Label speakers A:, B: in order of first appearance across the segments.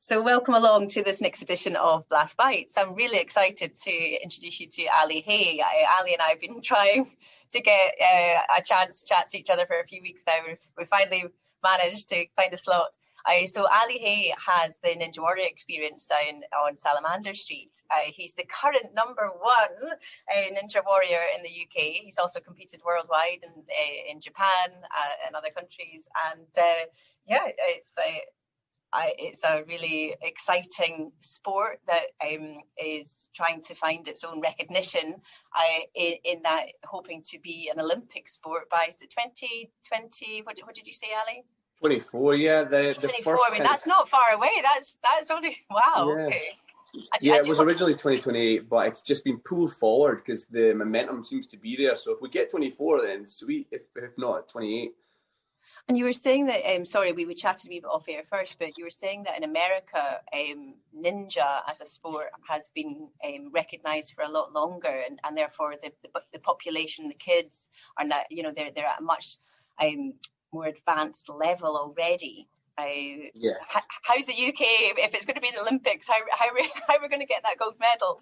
A: So welcome along to this next edition of Blast Bites. I'm really excited to introduce you to Ali Hay. Ali and I have been trying to get a chance to chat to each other for a few weeks now. We've finally managed to find a slot. So Ali Hay has the Ninja Warrior experience down on Salamander Street. He's the current #1 Ninja Warrior in the UK. He's also competed worldwide in Japan and other countries. And yeah, it's a really exciting sport that is trying to find its own recognition in that, hoping to be an Olympic sport by 2020. What did you say, Ali?
B: 24, yeah. The
A: 24. I mean, that's not far away. That's only, wow.
B: Yeah.
A: Okay.
B: Yeah, it was originally 2028, but it's just been pulled forward because the momentum seems to be there. So if we get 24, then sweet. If not, 28.
A: And you were saying that, sorry, we chatted a wee bit off air first, but you were saying that in America, ninja as a sport has been recognised for a lot longer, and therefore the population, the kids are not, they're at a much more advanced level already.
B: Yeah.
A: How's the UK, if it's going to be the Olympics, how are we going to get that gold medal?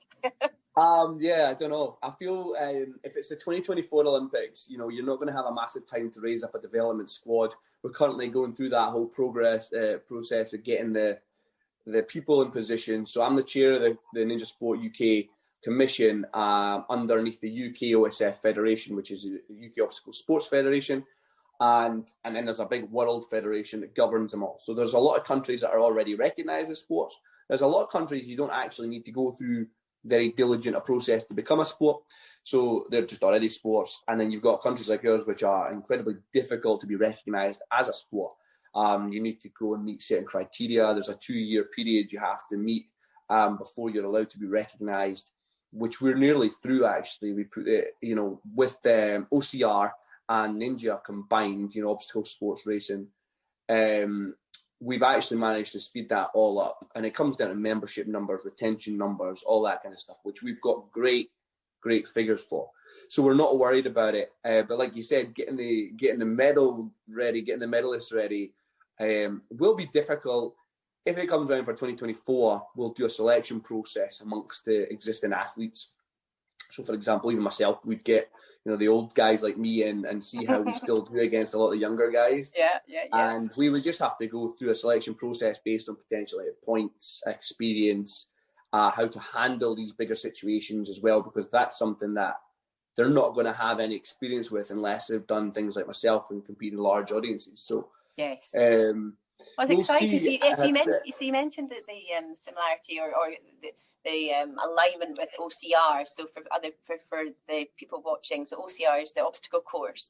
B: Yeah, I don't know. I feel if it's the 2024 Olympics, you're not going to have a massive time to raise up a development squad. We're currently going through that whole process of getting the people in position. So I'm the chair of the Ninja Sport UK Commission underneath the UK OSF Federation, which is the UK Obstacle Sports Federation. And then there's a big world federation that governs them all. So there's a lot of countries that are already recognised as sports. There's a lot of countries you don't actually need to go through very diligent a process to become a sport. So they're just already sports. And then you've got countries like yours, which are incredibly difficult to be recognised as a sport. You need to go and meet certain criteria. There's a 2-year period you have to meet before you're allowed to be recognised, which we're nearly through, actually. We put it, with OCR and Ninja combined, obstacle sports racing, we've actually managed to speed that all up. And it comes down to membership numbers, retention numbers, all that kind of stuff, which we've got great figures for. So we're not worried about it. But like you said, getting the medal ready, getting the medalists ready will be difficult. If it comes around for 2024, we'll do a selection process amongst the existing athletes. So, for example, even myself, we'd get, the old guys like me and see how we still do against a lot of the younger guys.
A: Yeah.
B: And we would just have to go through a selection process based on potentially points, experience, how to handle these bigger situations as well, because that's something that they're not going to have any experience with unless they've done things like myself and competed in large audiences. So,
A: yes. I was excited. You mentioned that the similarity or the alignment with OCR. So for the people watching, so OCR is the obstacle course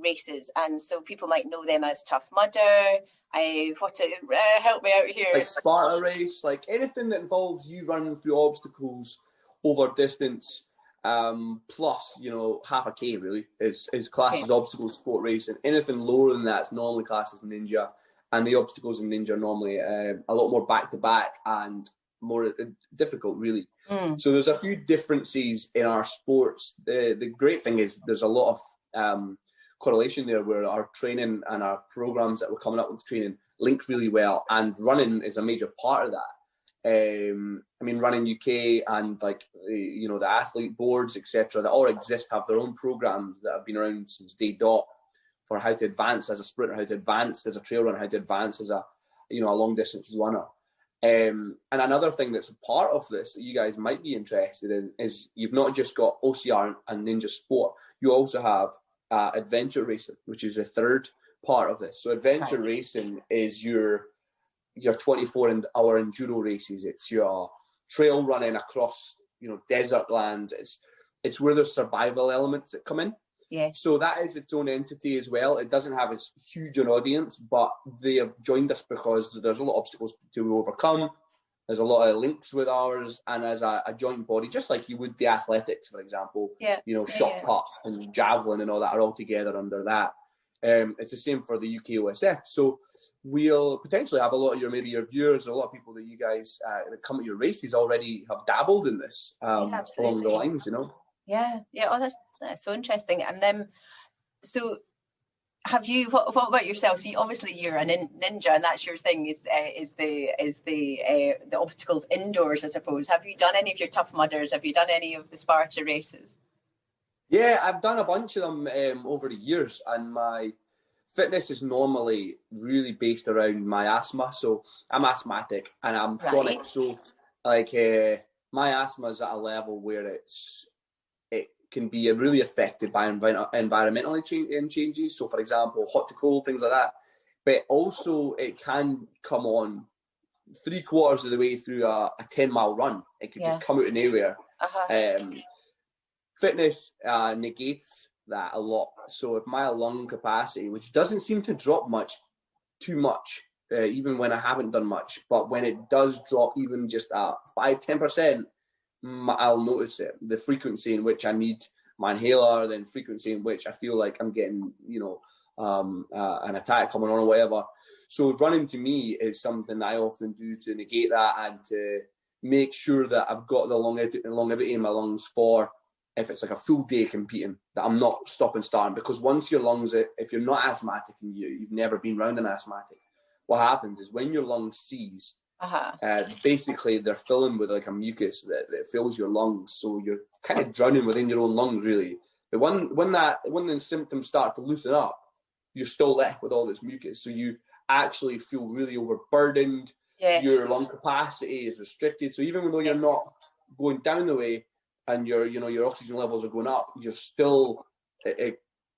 A: races, and so people might know them as Tough Mudder. Help me out here.
B: Like Sparta race, like anything that involves you running through obstacles over distance, plus half a K really is classed as obstacle sport racing. Anything lower than that's normally classed as ninja, and the obstacles in ninja are normally a lot more back to back and more difficult, really. So there's a few differences in our sports. The great thing is there's a lot of correlation there, where our training and our programs that we're coming up with training link really well, and running is a major part of that. Running UK and the athlete boards, etc., that all exist, have their own programs that have been around since day dot for how to advance as a sprinter, how to advance as a trail runner, how to advance as a long distance runner. And another thing that's a part of this that you guys might be interested in is you've not just got OCR and Ninja Sport, you also have adventure racing, which is the third part of this. So adventure racing is your 24-hour enduro races. It's your trail running across desert land. It's where there's survival elements that come in.
A: Yeah.
B: So that is its own entity as well. It doesn't have as huge an audience, but they have joined us because there's a lot of obstacles to overcome. There's a lot of links with ours, and as a joint body, just like you would the athletics, for example. Shot put and javelin and all that are all together under that. It's the same for the UK OSF. So we'll potentially have a lot of your viewers, a lot of people that you guys that come at your races already have dabbled in this along the lines,
A: Yeah. Oh, that's so interesting. And so have you? What about yourself? So obviously you're a ninja, and that's your thing. Is the obstacles indoors, I suppose. Have you done any of your Tough Mudders? Have you done any of the Sparta races?
B: Yeah, I've done a bunch of them over the years, and my fitness is normally really based around my asthma. So I'm asthmatic and I'm chronic. So like my asthma is at a level where it can be really affected by environmental changes. So for example, hot to cold, things like that. But also it can come on 3/4 of the way through a 10-mile run. It could just come out of nowhere. Fitness negates that a lot. So if my lung capacity, which doesn't seem to drop too much, even when I haven't done much, but when it does drop even just 5-10%, I'll notice it. The frequency in which I need my inhaler, then frequency in which I feel like I'm getting, an attack coming on or whatever. So running to me is something that I often do to negate that and to make sure that I've got the longevity in my lungs for if it's like a full day competing, that I'm not stopping starting. Because once your lungs, if you're not asthmatic and you've never been around an asthmatic, what happens is when your lungs seize, basically they're filling with like a mucus that fills your lungs. So you're kind of drowning within your own lungs, really. But when the symptoms start to loosen up, you're still left with all this mucus. So you actually feel really overburdened. Yes. Your lung capacity is restricted. So even though you're not going down the way, and your oxygen levels are going up, you're still,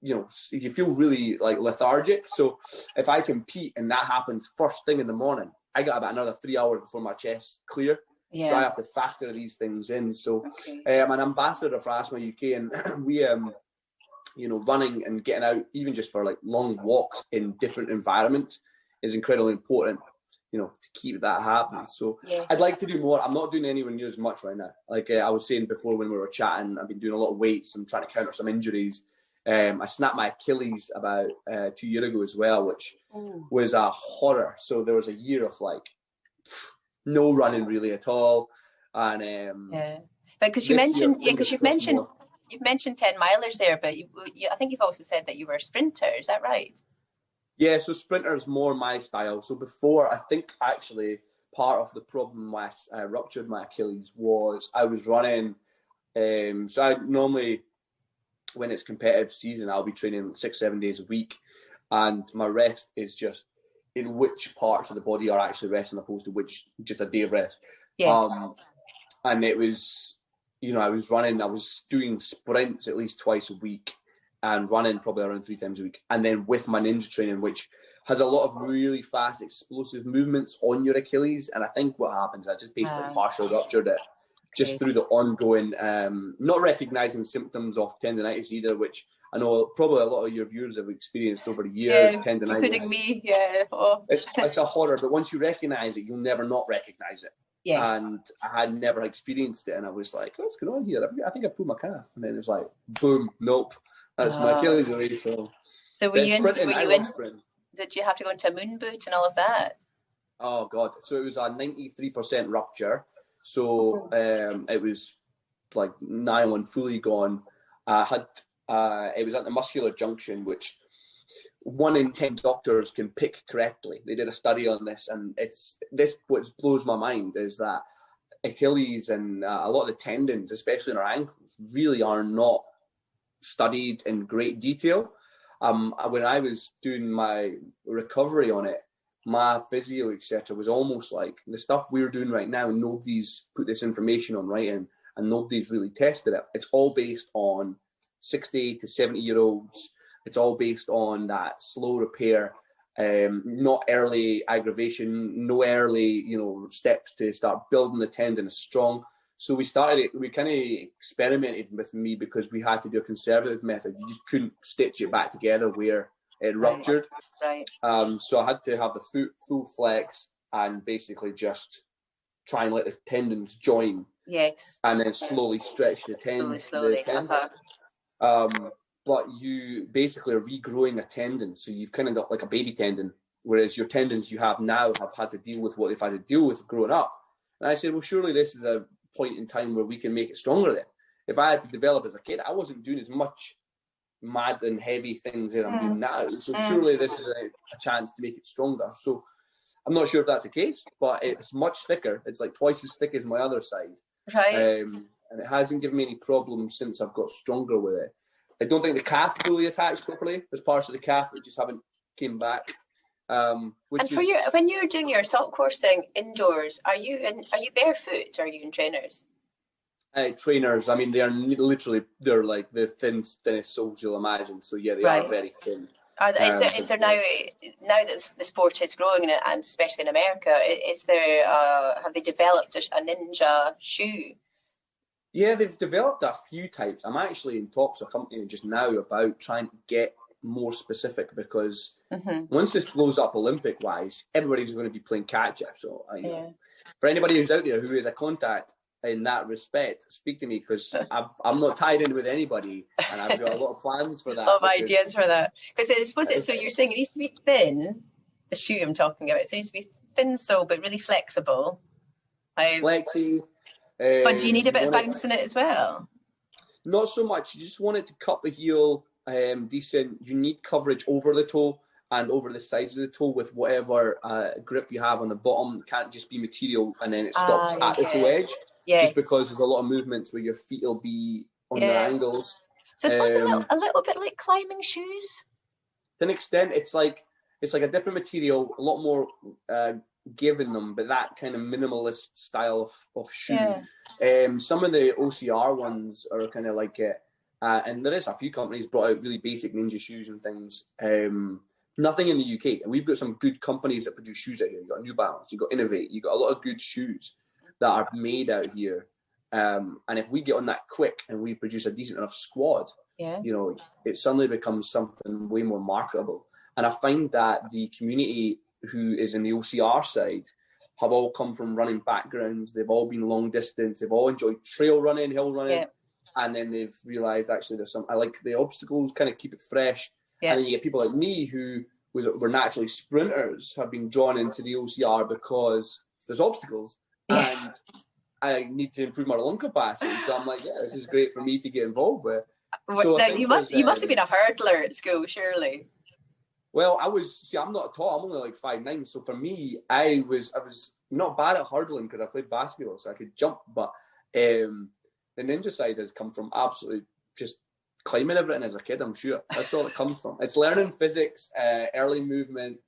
B: you feel really like lethargic. So if I compete and that happens first thing in the morning, I got about another 3 hours before my chest's clear. Yeah. So I have to factor these things in. So I'm an ambassador for Asthma UK, and we, running and getting out, even just for like long walks in different environments, is incredibly important. To keep that happening. So I'd like to do more. I'm not doing anywhere near as much right now. Like I was saying before when we were chatting, I've been doing a lot of weights and trying to counter some injuries. I snapped my Achilles about 2 years ago as well, which was a horror. So there was a year of like no running really at all. And
A: but because you've mentioned 10-milers there, but I think you've also said that you were a sprinter. Is that right?
B: Yeah, so sprinter is more my style. So before, I think actually part of the problem why I ruptured my Achilles was I was running. So I normally, when it's competitive season, I'll be training 6-7 days a week, and my rest is just in which parts of the body are actually resting, opposed to just a day of rest. Yes. And it was, I was doing sprints at least twice a week, and running probably around 3 times a week. And then with my ninja training, which has a lot of really fast, explosive movements on your Achilles. And I think what happens, I just basically partially ruptured it just through the ongoing, not recognising symptoms of tendinitis either, which I know probably a lot of your viewers have experienced over the years, tendinitis.
A: Including me,
B: It's a horror, but once you recognise it, you'll never not recognise it. Yes. And I had never experienced it, and I was like, what's going on here? I think I pulled my calf. And then it was like, boom, nope. That's my Achilles away. So
A: were you in? Did you have to go into a moon boot and all of that?
B: Oh God! So it was a 93% rupture. So it was like nigh on fully gone. It was at the muscular junction, which 1 in 10 doctors can pick correctly. They did a study on this, and what blows my mind is that Achilles and a lot of the tendons, especially in our ankles, really are not studied in great detail. When I was doing my recovery on it, my physio, etc., was almost like the stuff we're doing right now. Nobody's put this information on writing, and nobody's really tested it. It's all based on 60 to 70-year-olds. It's all based on that slow repair, not early aggravation, no early, steps to start building the tendon strong. So we kind of experimented with me because we had to do a conservative method. You just couldn't stitch it back together where it ruptured.
A: Right.
B: So I had to have the foot full flex and basically just try and let the tendons join.
A: Yes.
B: And then slowly stretch the tendon.
A: Slowly.
B: But you basically are regrowing a tendon. So you've kind of got like a baby tendon, whereas your tendons you have now have had to deal with what they've had to deal with growing up. And I said, well, surely this is a point in time where we can make it stronger then. If I had to develop as a kid, I wasn't doing as much mad and heavy things that I'm doing now. So surely this is a chance to make it stronger. So I'm not sure if that's the case, but it's much thicker. It's like twice as thick as my other side.
A: Right.
B: And it hasn't given me any problems since I've got stronger with it. I don't think the calf fully attached properly. There's parts of the calf that just haven't came back.
A: And when you're doing your assault coursing indoors, are you barefoot? Or are you in trainers?
B: Trainers. I mean, they're like the thinnest soles you'll imagine. So yeah, they are very thin.
A: Is there now that the sport is growing, and especially in America, have they developed a ninja shoe?
B: Yeah, they've developed a few types. I'm actually in talks with a company just now about trying to get more specific, because once this blows up Olympic wise, everybody's going to be playing catch up. So for anybody who's out there who is a contact in that respect, speak to me, because I'm not tied in with anybody, and I've got a lot of plans for that.
A: A lot of ideas for that. Because so you're saying it needs to be thin, the shoe I'm talking about. So it needs to be thin sole, but really flexible.
B: Flexy.
A: But do you need a bit of bounce in it as well?
B: Not so much. You just want it to cut the heel decent. You need coverage over the toe and over the sides of the toe with whatever grip you have on the bottom. It can't just be material and then it stops at the toe edge. Yes. Just because there's a lot of movements where your feet will be on their angles.
A: So I suppose a little bit like climbing shoes?
B: To an extent, it's like a different material, a lot more give in them, but that kind of minimalist style of shoe. Some of the OCR ones are kind of like it. And there is a few companies brought out really basic ninja shoes and things. Nothing in the UK. And we've got some good companies that produce shoes out here. You've got New Balance, you've got Innovate, you've got a lot of good shoes that are made out here. And if we get on that quick and we produce a decent enough squad, it suddenly becomes something way more marketable. And I find that the community who is in the OCR side have all come from running backgrounds. They've all been long distance. They've all enjoyed trail running, hill running. And then they've realised actually I like the obstacles, kind of keep it fresh. And then you get people like me who were naturally sprinters, have been drawn into the OCR because there's obstacles. And I need to improve my lung capacity. So I'm like, this is great for me to get involved with. So
A: now, you must have been a hurdler at school, surely.
B: Well, I'm not tall. I'm only like 5'9". So for me, I was not bad at hurdling because I played basketball, so I could jump. But the ninja side has come from absolutely just climbing everything as a kid, I'm sure. That's all it comes from. It's learning physics, early movement.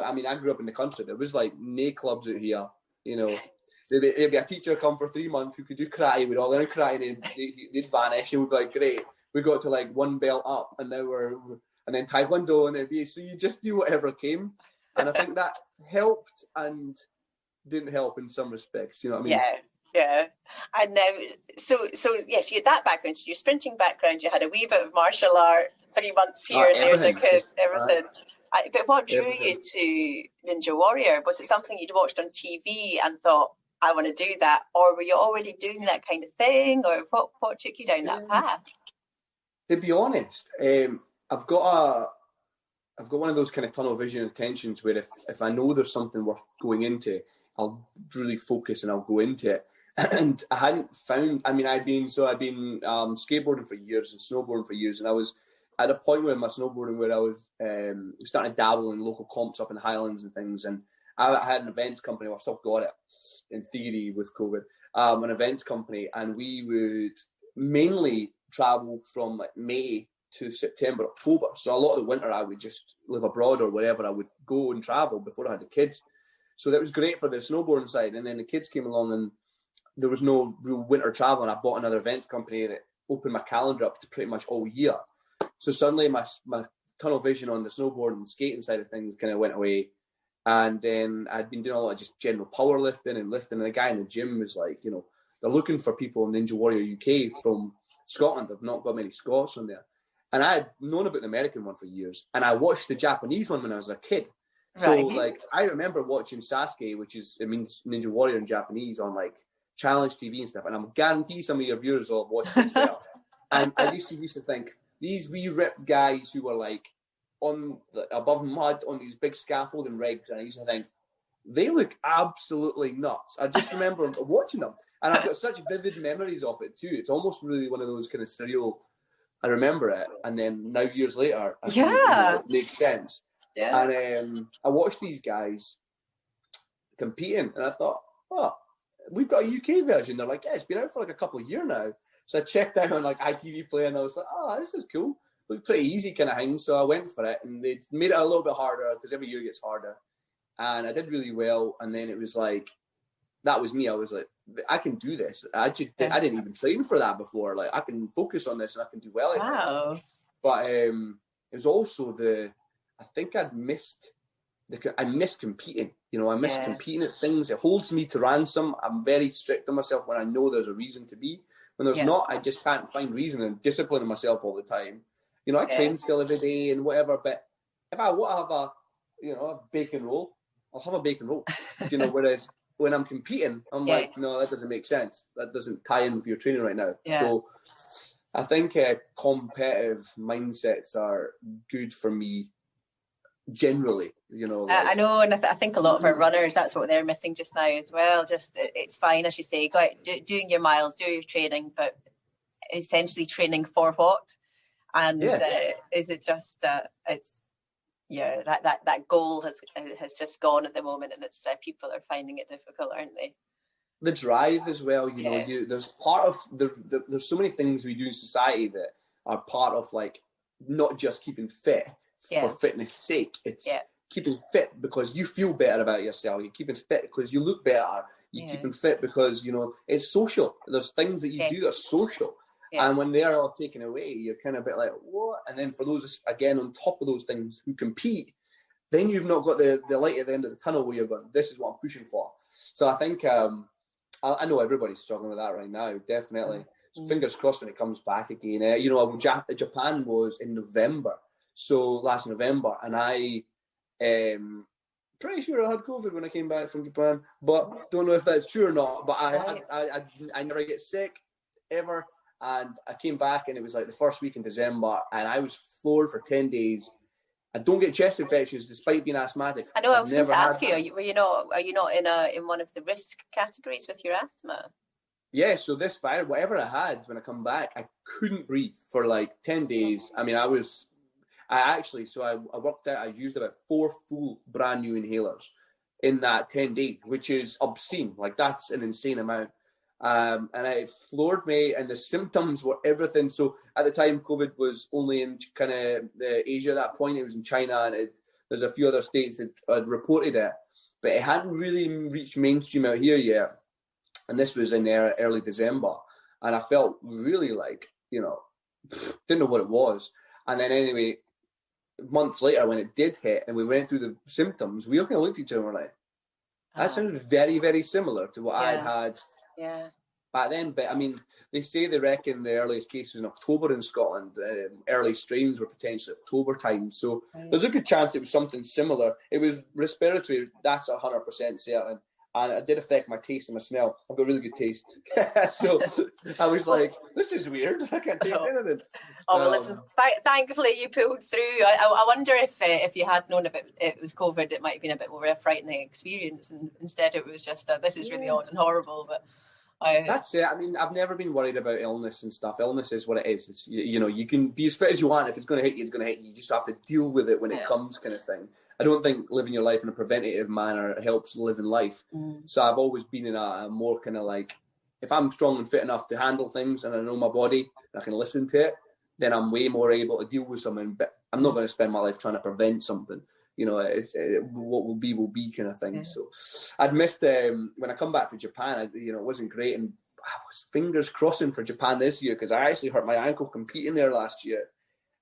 B: I mean, I grew up in the country. There was like no clubs out here, There'd be a teacher come for 3 months who could do karate. We'd all learn karate and they'd vanish. It would be like, great. We got to like one belt up and and then Taekwondo, and it'd be, so you just do whatever came. And I think that helped and didn't help in some respects, you know what I mean?
A: Yeah. And so yes, you had that background, so your sprinting background, you had a wee bit of martial art, 3 months here and there as a kid, everything. But what drew you to Ninja Warrior? Was it something you'd watched on TV and thought, I want to do that? Or were you already doing that kind of thing? Or what took you down that path?
B: To be honest, I've got one of those kind of tunnel vision attentions where if I know there's something worth going into, I'll really focus and I'll go into it. And I hadn't found, I'd been skateboarding for years and snowboarding for years. And I was at a point with my snowboarding where I was starting to dabble in local comps up in the Highlands and things. And I had an events company, I've still got it in theory with COVID, an events company. And we would mainly travel from like May to September, October. So a lot of the winter I would just live abroad or wherever I would go and travel before I had the kids. So that was great for the snowboarding side. And then the kids came along and there was no real winter travel. And I bought another events company and it opened my calendar up to pretty much all year. So suddenly my tunnel vision on the snowboarding and skating side of things kind of went away. And then I'd been doing a lot of just general powerlifting and lifting. And the guy in the gym was like, they're looking for people in Ninja Warrior UK from Scotland. I've not got many Scots on there. And I had known about the American one for years. And I watched the Japanese one when I was a kid. So, I remember watching Sasuke, it means Ninja Warrior in Japanese, on, Challenge TV and stuff. And I'm guarantee some of your viewers will have watched it as well. And I used to think, these wee ripped guys who were, above mud on these big scaffolding rigs. And I used to think, they look absolutely nuts. I just remember watching them. And I've got such vivid memories of it, too. It's almost really one of those kind of surreal I remember it, and then now years later, it makes sense.
A: Yeah.
B: And I watched these guys competing, and I thought, oh, we've got a UK version. They're like, yeah, it's been out for like a couple of years now. So I checked out on like ITV Play, and I was like, oh, this is cool. Looked pretty easy kind of thing. So I went for it, and they made it a little bit harder because every year it gets harder. And I did really well. And then it was like, that was me. I was like, I can do this. I didn't even train for that before. Like, I can focus on this and I can do well.
A: Wow.
B: But it was also I think I missed competing. You know, I miss competing at things. It holds me to ransom. I'm very strict on myself when I know there's a reason to be. When there's not, I just can't find reason and disciplining myself all the time. You know, I train still every day and whatever, but if I want to have a bacon roll, I'll have a bacon roll. You know, whereas when I'm competing, I'm like, no, that doesn't make sense. That doesn't tie in with your training right now. Yeah. So I think competitive mindsets are good for me generally, you know. Like,
A: I know, and I think a lot of our runners, that's what they're missing just now as well. Just, it's fine, as you say, go out, doing your miles, do your training, but essentially training for what? And is it just, it's, that goal has just gone at the moment, and it's people are finding it difficult, aren't they?
B: The drive as well, you know, there's part of there's so many things we do in society that are part of, like, not just keeping fit for fitness sake. It's keeping fit because you feel better about yourself. You're keeping fit because you look better. You're keeping fit because, you know, it's social. There's things that you do that are social. And when they're all taken away, you're kind of a bit like, what? And then for those, again, on top of those things who compete, then you've not got the light at the end of the tunnel where you're going, this is what I'm pushing for. So I think, I know everybody's struggling with that right now, definitely. So fingers crossed when it comes back again. You know, Japan was in November, so last November, and I pretty sure I had COVID when I came back from Japan, but don't know if that's true or not. But I never get sick ever. And I came back, and it was like the first week in December, and I was floored for 10 days. I don't get chest infections despite being asthmatic.
A: I know. I was going to ask you, are you not in one of the risk categories with your asthma?
B: Yeah. So this virus, whatever I had when I come back, I couldn't breathe for like 10 days. I mean, I worked out. I used about 4 full brand new inhalers in that 10 days, which is obscene. Like, that's an insane amount. And it floored me, and the symptoms were everything. So at the time, COVID was only in kind of Asia at that point. It was in China, and there's a few other states that had reported it, but it hadn't really reached mainstream out here yet. And this was in early December, and I felt really like, you know, didn't know what it was. And then anyway, months later, when it did hit, and we went through the symptoms, we all kind of looked at each other and were like, that sounded very, very similar to what I'd had. Yeah. Back then, but I mean, they reckon the earliest cases in October in Scotland. Early strains were potentially October time, so there's a good chance it was something similar. It was respiratory, that's 100% certain, and it did affect my taste and my smell. I've got really good taste, so I was like, "This is weird. I can't taste anything."
A: Oh, well, listen. Thankfully, you pulled through. I wonder if you had known if it was COVID, it might have been a bit more of a frightening experience, and instead it was just this is really odd and horrible. But
B: that's it. I mean, I've never been worried about illness and stuff. Illness is what it is. It's, you know, you can be as fit as you want. If it's going to hit you, it's going to hit you. You just have to deal with it when it comes, kind of thing. I don't think living your life in a preventative manner helps living life. So I've always been in a more kind of like, if I'm strong and fit enough to handle things and I know my body and I can listen to it, then I'm way more able to deal with something. But I'm not going to spend my life trying to prevent something. You know, what will be kind of thing. So I'd missed when I come back from Japan, it wasn't great. And I was fingers crossing for Japan this year because I actually hurt my ankle competing there last year.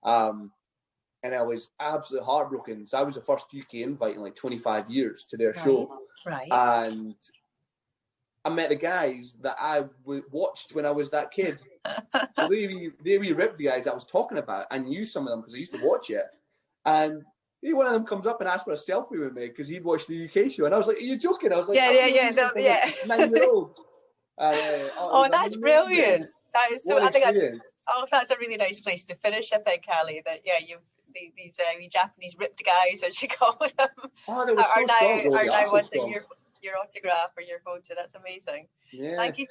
B: And I was absolutely heartbroken. So I was the first UK invite in like 25 years to their show. Right. And I met the guys that I watched when I was that kid. So they ripped the guys I was talking about. I knew some of them because I used to watch it. And one of them comes up and asks for a selfie with me because he'd watched the UK show. And I was like, are you joking? I was like,
A: yeah.
B: 9-year-old.
A: That's brilliant. That is so, I think that's a really nice place to finish, I think, Ali, that, you've these Japanese ripped guys, as you call them,
B: they were so strong.
A: Are now wanting your your autograph or your photo. That's amazing.
B: Yeah.
A: Thank you,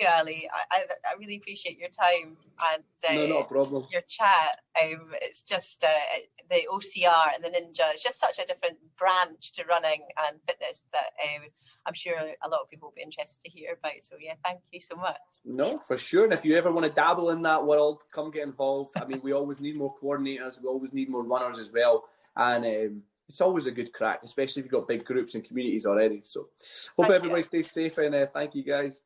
A: Ali. I really appreciate your time and
B: no, not a problem.
A: your chat. It's just the OCR and the Ninja. It's just such a different branch to running and fitness that I'm sure a lot of people will be interested to hear about. So yeah, thank you so much.
B: No, for sure. And if you ever want to dabble in that world, come get involved. I mean, we always need more coordinators. We always need more runners as well. And it's always a good crack, especially if you've got big groups and communities already. So hope everybody stays safe, and thank you guys.